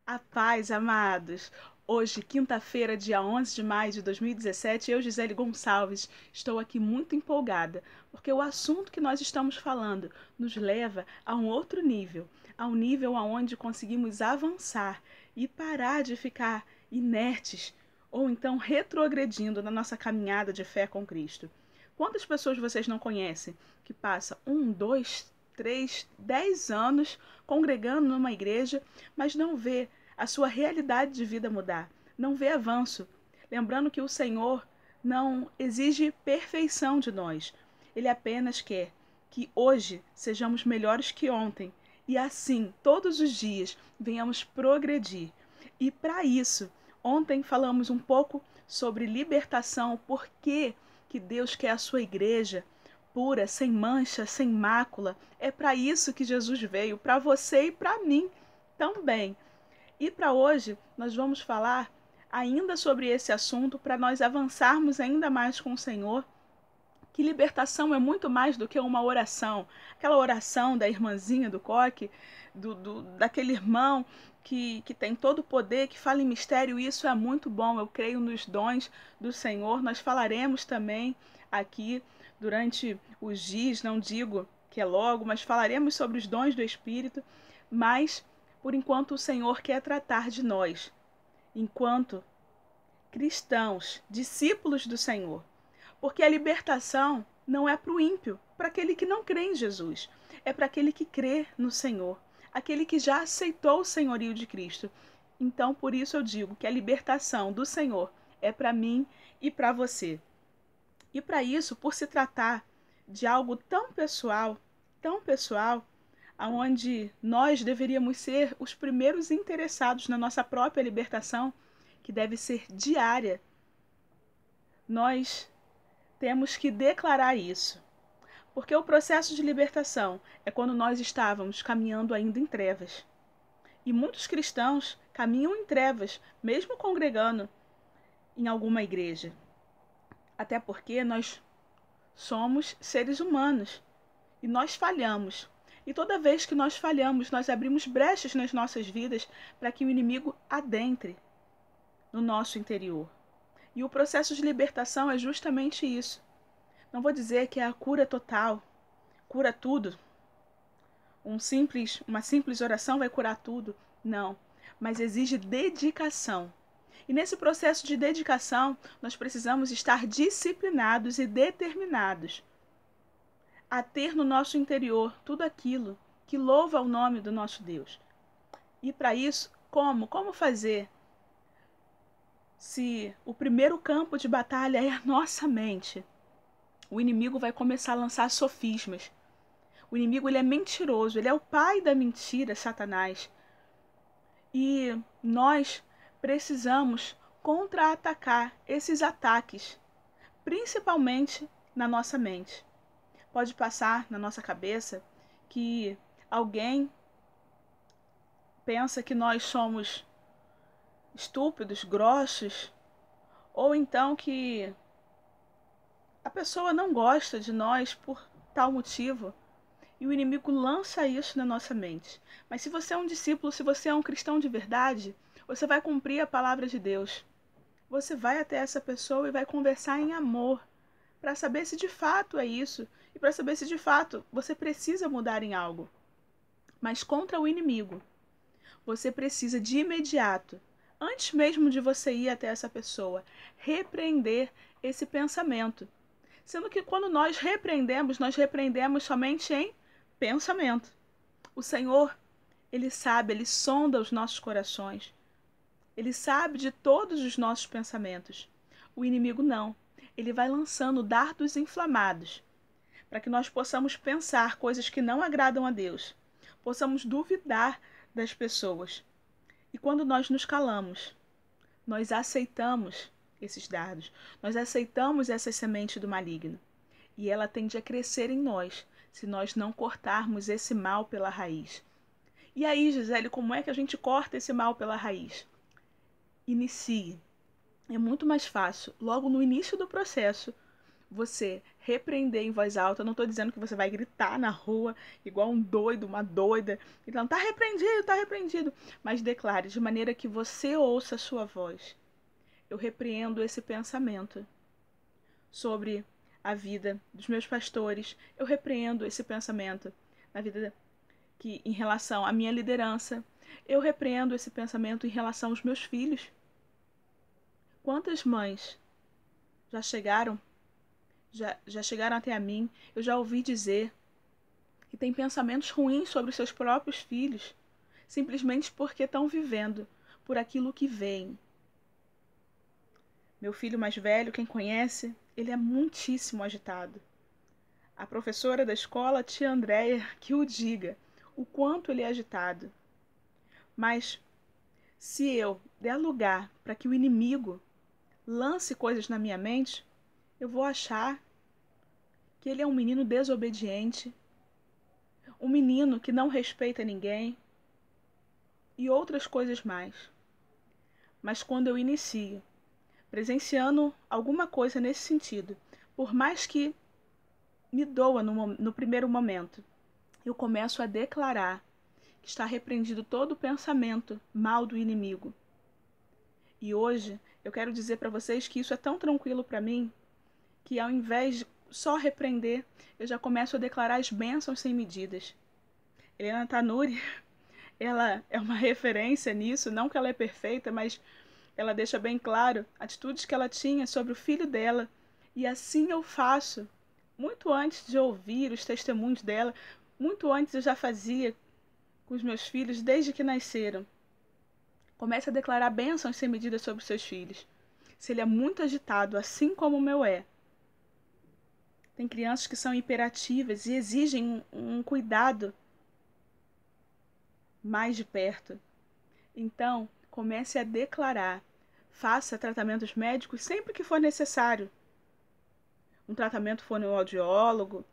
A paz, amados! Hoje, quinta-feira, dia 11 de maio de 2017, eu, Gisele Gonçalves, estou aqui muito empolgada, porque o assunto que nós estamos falando nos leva a um outro nível, a um nível onde conseguimos avançar e parar de ficar inertes ou então retrogredindo na nossa caminhada de fé com Cristo. Quantas pessoas vocês não conhecem que passam 2, 3, 10 anos congregando numa igreja, mas não vê a sua realidade de vida mudar, não vê avanço? Lembrando que o Senhor não exige perfeição de nós, Ele apenas quer que hoje sejamos melhores que ontem e assim, todos os dias, venhamos progredir. E para isso, ontem falamos um pouco sobre libertação, por que Deus quer a sua igreja pura, sem mancha, sem mácula. É para isso que Jesus veio, para você e para mim também. E para hoje nós vamos falar ainda sobre esse assunto para nós avançarmos ainda mais com o Senhor. Que libertação é muito mais do que uma oração. Aquela oração da irmãzinha do coque, daquele irmão que tem todo o poder, que fala em mistério, isso é muito bom. Eu creio nos dons do Senhor. Nós falaremos também aqui durante os dias, não digo que é logo, mas falaremos sobre os dons do Espírito. Mas, por enquanto, o Senhor quer tratar de nós, enquanto cristãos, discípulos do Senhor. Porque a libertação não é para o ímpio, para aquele que não crê em Jesus. É para aquele que crê no Senhor, aquele que já aceitou o senhorio de Cristo. Então, por isso eu digo que a libertação do Senhor é para mim e para você. E para isso, por se tratar de algo tão pessoal, aonde nós deveríamos ser os primeiros interessados na nossa própria libertação, que deve ser diária, nós temos que declarar isso. Porque o processo de libertação é quando nós estávamos caminhando ainda em trevas. E muitos cristãos caminham em trevas, mesmo congregando em alguma igreja. Até porque nós somos seres humanos e nós falhamos. E toda vez que nós falhamos, nós abrimos brechas nas nossas vidas para que o inimigo adentre no nosso interior. E o processo de libertação é justamente isso. Não vou dizer que é a cura total, cura tudo. Uma simples oração vai curar tudo. Não, mas exige dedicação. E nesse processo de dedicação, nós precisamos estar disciplinados e determinados a ter no nosso interior tudo aquilo que louva o nome do nosso Deus. E para isso, como? Como fazer? Se o primeiro campo de batalha é a nossa mente, o inimigo vai começar a lançar sofismas. O inimigo, ele é mentiroso, ele é o pai da mentira, Satanás. E nós precisamos contra-atacar esses ataques, principalmente na nossa mente. Pode passar na nossa cabeça que alguém pensa que nós somos estúpidos, grossos, ou então que a pessoa não gosta de nós por tal motivo. E o inimigo lança isso na nossa mente. Mas se você é um discípulo, se você é um cristão de verdade, você vai cumprir a palavra de Deus. Você vai até essa pessoa e vai conversar em amor, para saber se de fato é isso e para saber se de fato você precisa mudar em algo. Mas contra o inimigo, você precisa de imediato, antes mesmo de você ir até essa pessoa, repreender esse pensamento. Sendo que quando nós repreendemos somente em pensamento. O Senhor, Ele sabe, Ele sonda os nossos corações. Ele sabe de todos os nossos pensamentos. O inimigo não. Ele vai lançando dardos inflamados para que nós possamos pensar coisas que não agradam a Deus. Possamos duvidar das pessoas. E quando nós nos calamos, nós aceitamos esses dardos. Nós aceitamos essa semente do maligno. E ela tende a crescer em nós, se nós não cortarmos esse mal pela raiz. E aí, Gisele, como é que a gente corta esse mal pela raiz? Inicie. É muito mais fácil, logo no início do processo, você repreender em voz alta. Eu não estou dizendo que você vai gritar na rua igual um doido, uma doida. Então, tá repreendido, tá repreendido. Mas declare de maneira que você ouça a sua voz. Eu repreendo esse pensamento sobre a vida dos meus pastores. Eu repreendo esse pensamento na vida que em relação à minha liderança. Eu repreendo esse pensamento em relação aos meus filhos. Quantas mães já chegaram até a mim, eu já ouvi dizer que tem pensamentos ruins sobre os seus próprios filhos, simplesmente porque estão vivendo por aquilo que veem. Meu filho mais velho, quem conhece, ele é muitíssimo agitado. A professora da escola, tia Andréia, que o diga, o quanto ele é agitado. Mas se eu der lugar para que o inimigo lance coisas na minha mente, eu vou achar que ele é um menino desobediente, um menino que não respeita ninguém e outras coisas mais. Mas quando eu inicio presenciando alguma coisa nesse sentido, por mais que me doa no primeiro momento, eu começo a declarar que está repreendido todo o pensamento mal do inimigo. E hoje eu quero dizer para vocês que isso é tão tranquilo para mim, que ao invés de só repreender, eu já começo a declarar as bênçãos sem medidas. Helena Tanuri, ela é uma referência nisso, não que ela é perfeita, mas ela deixa bem claro atitudes que ela tinha sobre o filho dela. E assim eu faço. Muito antes de ouvir os testemunhos dela, muito antes eu já fazia com os meus filhos desde que nasceram. Comece a declarar bênçãos sem medida sobre os seus filhos. Se ele é muito agitado, assim como o meu é. Tem crianças que são hiperativas e exigem um cuidado mais de perto. Então, comece a declarar. Faça tratamentos médicos sempre que for necessário. Um tratamento fonoaudiológico,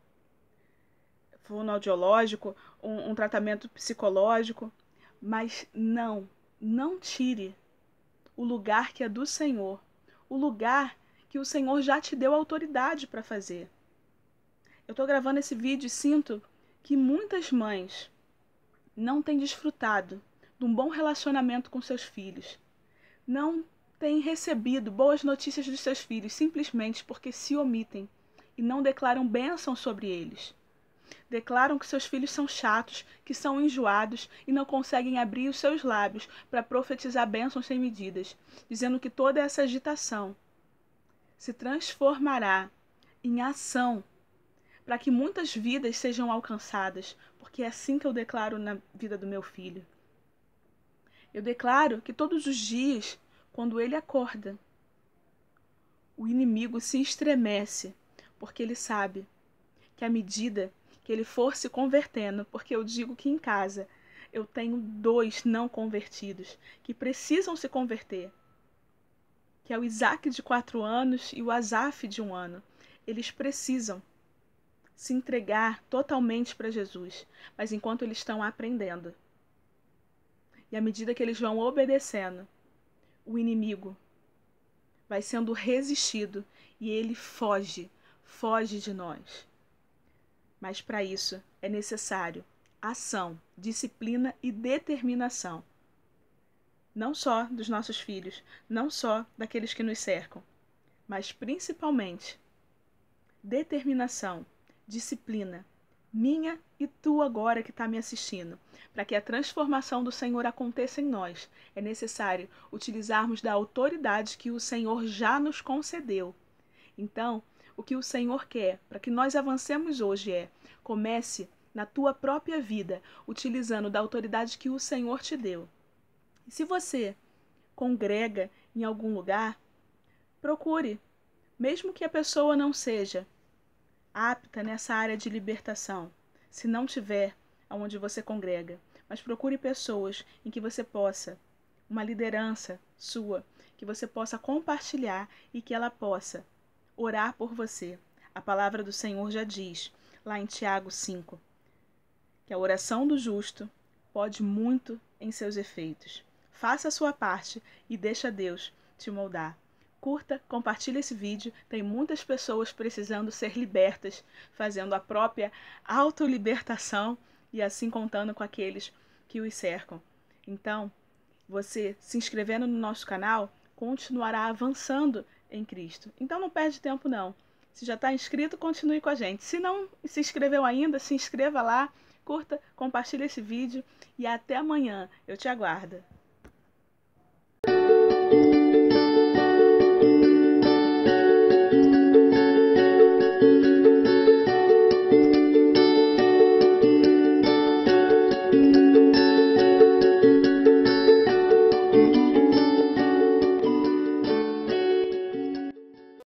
um tratamento psicológico. Mas não tire o lugar que é do Senhor. O lugar que o Senhor já te deu autoridade para fazer. Eu estou gravando esse vídeo e sinto que muitas mães não têm desfrutado de um bom relacionamento com seus filhos. Não têm recebido boas notícias dos seus filhos simplesmente porque se omitem e não declaram bênção sobre eles. Declaram que seus filhos são chatos, que são enjoados e não conseguem abrir os seus lábios para profetizar bênçãos sem medidas, dizendo que toda essa agitação se transformará em ação para que muitas vidas sejam alcançadas, porque é assim que eu declaro na vida do meu filho. Eu declaro que todos os dias, quando ele acorda, o inimigo se estremece, porque ele sabe que à medida que ele for se convertendo, porque eu digo que em casa eu tenho 2 não convertidos que precisam se converter, que é o Isaac de 4 anos e o Asaf de 1 ano. Eles precisam se entregar totalmente para Jesus, mas enquanto eles estão aprendendo. E à medida que eles vão obedecendo, o inimigo vai sendo resistido e ele foge de nós. Mas para isso é necessário ação, disciplina e determinação. Não só dos nossos filhos, não só daqueles que nos cercam, mas principalmente determinação, disciplina, minha e tua agora que está me assistindo. Para que a transformação do Senhor aconteça em nós, é necessário utilizarmos da autoridade que o Senhor já nos concedeu. Então, o que o Senhor quer para que nós avancemos hoje comece na tua própria vida, utilizando da autoridade que o Senhor te deu. E se você congrega em algum lugar, procure, mesmo que a pessoa não seja apta nessa área de libertação, se não tiver aonde você congrega, mas procure pessoas em que você possa, uma liderança sua, que você possa compartilhar e que ela possa orar por você. A palavra do Senhor já diz, lá em Tiago 5, que a oração do justo pode muito em seus efeitos. Faça a sua parte e deixa Deus te moldar. Curta, compartilhe esse vídeo. Tem muitas pessoas precisando ser libertas, fazendo a própria autolibertação e assim contando com aqueles que os cercam. Então, você se inscrevendo no nosso canal, continuará avançando em Cristo. Então não perde tempo não. Se já está inscrito, continue com a gente. Se não se inscreveu ainda, se inscreva lá, curta, compartilhe esse vídeo e até amanhã. Eu te aguardo.